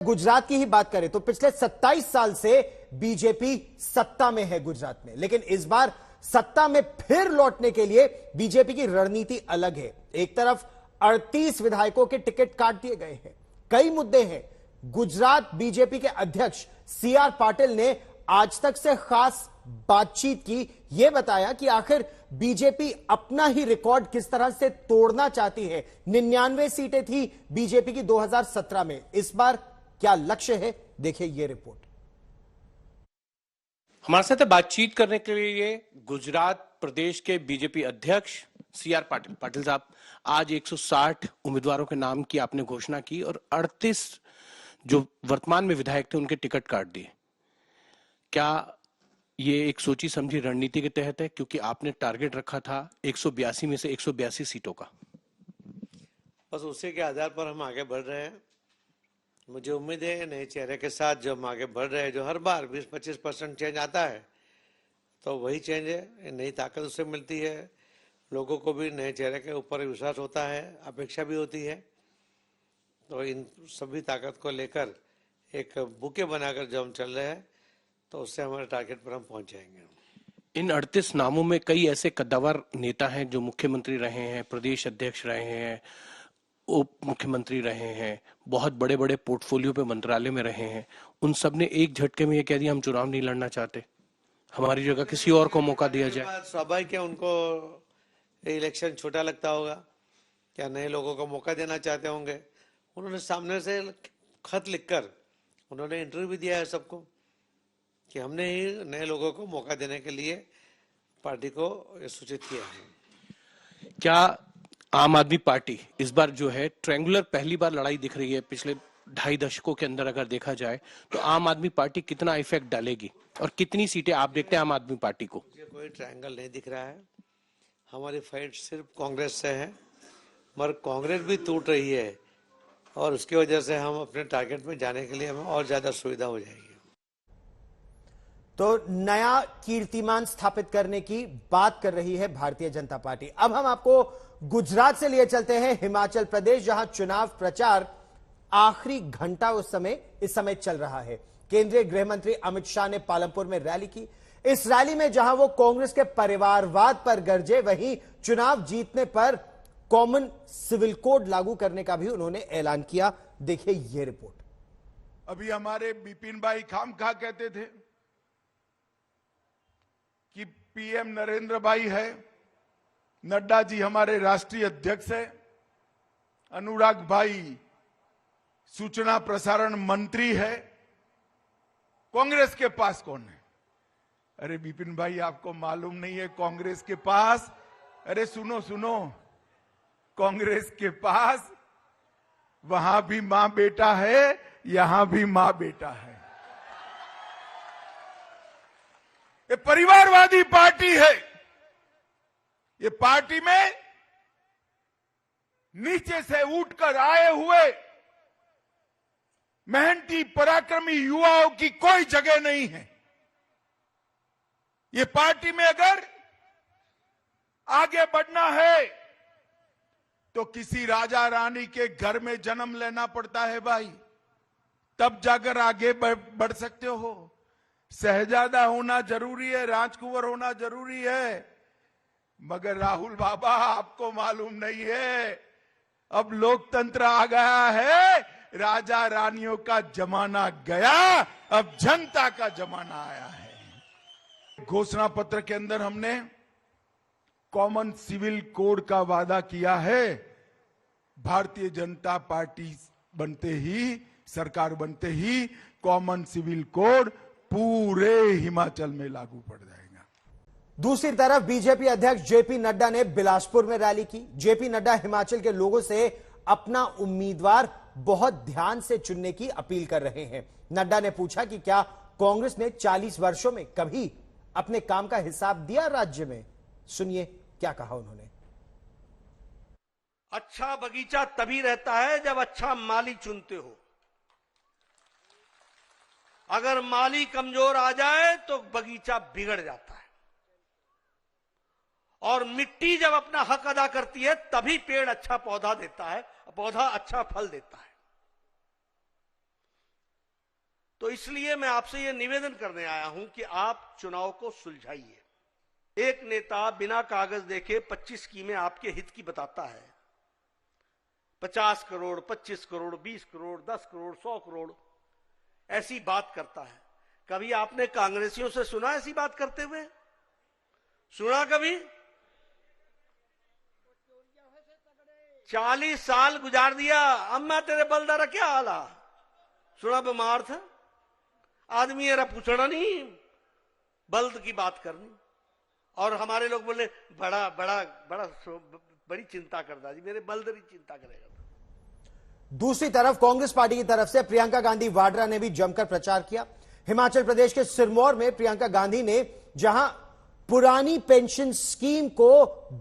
गुजरात की ही बात करें तो पिछले 27 साल से बीजेपी सत्ता में है गुजरात में, लेकिन इस बार सत्ता में फिर लौटने के लिए बीजेपी की रणनीति अलग है। एक तरफ 38 विधायकों के टिकट काट दिए गए हैं, कई मुद्दे हैं। गुजरात बीजेपी के अध्यक्ष सीआर पाटिल ने आज तक से खास बातचीत की, यह बताया कि आखिर बीजेपी अपना ही रिकॉर्ड किस तरह से तोड़ना चाहती है। 99 सीटें थी बीजेपी की 2017 में, इस बार क्या लक्ष्य है, देखिए ये रिपोर्ट। हमारे साथ बातचीत करने के लिए गुजरात प्रदेश के बीजेपी अध्यक्ष सीआर पाटिल। पाटिल साहब, आज 160 उम्मीदवारों के नाम की आपने घोषणा की और 38 जो वर्तमान में विधायक थे उनके टिकट काट दिए। क्या ये एक सोची समझी रणनीति के तहत है? क्योंकि आपने टारगेट रखा था 182 में से 182 सीटों का। बस उसी के आधार पर हम आगे बढ़ रहे हैं। मुझे उम्मीद है नए चेहरे के साथ जो हम आगे बढ़ रहे हैं, जो हर बार 20-25% चेंज आता है, तो वही चेंज है, नई ताकत उससे मिलती है। लोगों को भी नए चेहरे के ऊपर विश्वास होता है, अपेक्षा भी होती है। तो इन सभी ताकत को लेकर एक बुके बनाकर जो हम चल रहे हैं, तो उससे हमारे टारगेट पर हम पहुंच जाएंगे। इन 38 नामों में कई ऐसे कद्दावर नेता हैं जो मुख्यमंत्री रहे हैं, प्रदेश अध्यक्ष रहे हैं, उप मुख्यमंत्री रहे हैं, बहुत बड़े बड़े पोर्टफोलियो पे मंत्रालय में रहे हैं। उन सब ने एक झटके में ये कह दिया हम चुनाव नहीं लड़ना चाहते, हमारी जगह किसी और को मौका दिया जाए। स्वाभाविक है, उनको इलेक्शन छोटा लगता होगा, क्या नए लोगों को मौका देना चाहते होंगे। उन्होंने सामने से खत लिखकर उन्होंने इंटरव्यू भी दिया है सबको कि हमने ही नए लोगों को मौका देने के लिए पार्टी को सूचित किया है। क्या आम आदमी पार्टी इस बार जो है ट्रायंगुलर पहली बार लड़ाई दिख रही है पिछले 2.5 दशकों के अंदर, अगर देखा जाए तो आम आदमी पार्टी कितना इफेक्ट डालेगी और कितनी सीटें आप देखते हैं आम आदमी पार्टी को? मुझे कोई ट्रायंगल नहीं दिख रहा है। हमारी फाइट सिर्फ कांग्रेस से है, मगर कांग्रेस भी टूट रही है और उसकी वजह से हम अपने टारगेट में जाने के लिए हमें और ज्यादा सुविधा हो जाएगी। तो नया कीर्तिमान स्थापित करने की बात कर रही है भारतीय जनता पार्टी। अब हम आपको गुजरात से लिए चलते हैं हिमाचल प्रदेश, जहां चुनाव प्रचार आखिरी घंटा इस समय चल रहा है। केंद्रीय गृह मंत्री अमित शाह ने पालमपुर में रैली की। इस रैली में जहां वो कांग्रेस के परिवारवाद पर गरजे, वहीं चुनाव जीतने पर कॉमन सिविल कोड लागू करने का भी उन्होंने ऐलान किया। देखिए यह रिपोर्ट। अभी हमारे बिपिन भाई खामखा कहते थे कि पीएम नरेंद्र भाई है, नड्डा जी हमारे राष्ट्रीय अध्यक्ष है, अनुराग भाई सूचना प्रसारण मंत्री है, कांग्रेस के पास कौन है? अरे बिपिन भाई, आपको मालूम नहीं है कांग्रेस के पास? अरे सुनो सुनो, कांग्रेस के पास वहां भी मां बेटा है, यहां भी मां बेटा है। ये परिवारवादी पार्टी है। ये पार्टी में नीचे से उठकर आए हुए मेहनती पराक्रमी युवाओं की कोई जगह नहीं है। ये पार्टी में अगर आगे बढ़ना है तो किसी राजा रानी के घर में जन्म लेना पड़ता है भाई, तब जाकर आगे बढ़ सकते हो। शहजादा होना जरूरी है, राजकुंवर होना जरूरी है, मगर राहुल बाबा आपको मालूम नहीं है, अब लोकतंत्र आ गया है, राजा रानियों का जमाना गया, अब जनता का जमाना आया है। घोषणा पत्र के अंदर हमने कॉमन सिविल कोड का वादा किया है। भारतीय जनता पार्टी बनते ही, सरकार बनते ही कॉमन सिविल कोड पूरे हिमाचल में लागू पड़ जाएगा। दूसरी तरफ बीजेपी अध्यक्ष जेपी नड्डा ने बिलासपुर में रैली की। जेपी नड्डा हिमाचल के लोगों से अपना उम्मीदवार बहुत ध्यान से चुनने की अपील कर रहे हैं। नड्डा ने पूछा कि क्या कांग्रेस ने 40 वर्षों में कभी अपने काम का हिसाब दिया राज्य में? सुनिए क्या कहा उन्होंने। अच्छा बगीचा तभी रहता है जब अच्छा माली चुनते हो। अगर माली कमजोर आ जाए तो बगीचा बिगड़ जाता है, और मिट्टी जब अपना हक अदा करती है तभी पेड़ अच्छा पौधा देता है, पौधा अच्छा फल देता है। तो इसलिए मैं आपसे यह निवेदन करने आया हूं कि आप चुनाव को सुलझाइए। एक नेता बिना कागज देखे 25 स्कीमें आपके हित की बताता है, 50 करोड़, 25 करोड़, 20 करोड़, 10 करोड़, 100 करोड़ ऐसी बात करता है। कभी आपने कांग्रेसियों से सुना ऐसी बात करते हुए? सुना कभी? 40 साल गुजार दिया, अम्मा तेरे बलदारा क्या हाला? सुना बीमार था आदमी, एरा पूछना नहीं, बल्द की बात करनी। और हमारे लोग बोले बड़ा बड़ा बड़ा बड़ी चिंता करता जी, मेरे बल्दरी चिंता करेगा। दूसरी तरफ कांग्रेस पार्टी की तरफ से प्रियंका गांधी वाड्रा ने भी जमकर प्रचार किया। हिमाचल प्रदेश के सिरमौर में प्रियंका गांधी ने जहां पुरानी पेंशन स्कीम को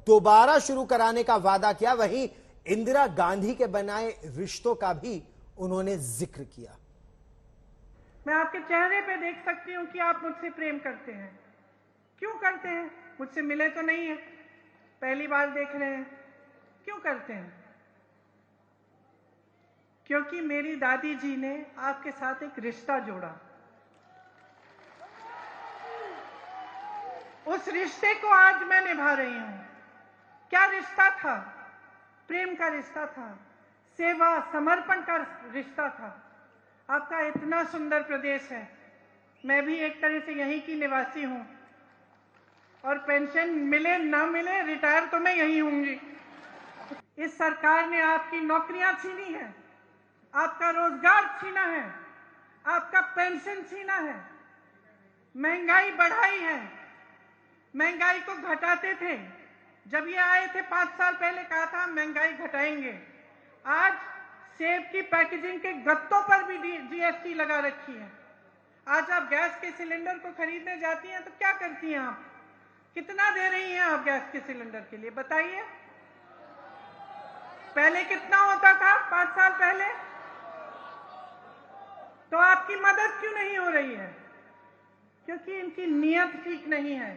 दोबारा शुरू कराने का वादा किया, वहीं इंदिरा गांधी के बनाए रिश्तों का भी उन्होंने जिक्र किया। मैं आपके चेहरे पे देख सकती हूं कि आप मुझसे प्रेम करते हैं। क्यों करते हैं? मुझसे मिले तो नहीं है, पहली बार देख रहे हैं। क्यों करते हैं? क्योंकि मेरी दादी जी ने आपके साथ एक रिश्ता जोड़ा। उस रिश्ते को आज मैं निभा रही हूं। क्या रिश्ता था? प्रेम का रिश्ता था, सेवा समर्पण का रिश्ता था। आपका इतना सुंदर प्रदेश है, मैं भी एक तरह से यहीं की निवासी हूं, और पेंशन मिले ना मिले रिटायर तो मैं यहीं होंगी। इस सरकार ने आपकी नौकरियां छीनी है, आपका रोजगार छीना है, आपका पेंशन छीना है, महंगाई बढ़ाई है। महंगाई को घटाते थे, जब ये आए थे 5 साल पहले कहा था महंगाई घटाएंगे। आज सेब की पैकेजिंग के गत्तों पर भी जीएसटी लगा रखी है। आज आप गैस के सिलेंडर को खरीदने जाती हैं तो क्या करती हैं आप? कितना दे रही हैं आप गैस के सिलेंडर के लिए, बताइए? पहले कितना होता था 5 साल पहले? तो आपकी मदद क्यों नहीं हो रही है? क्योंकि इनकी नीयत ठीक नहीं है।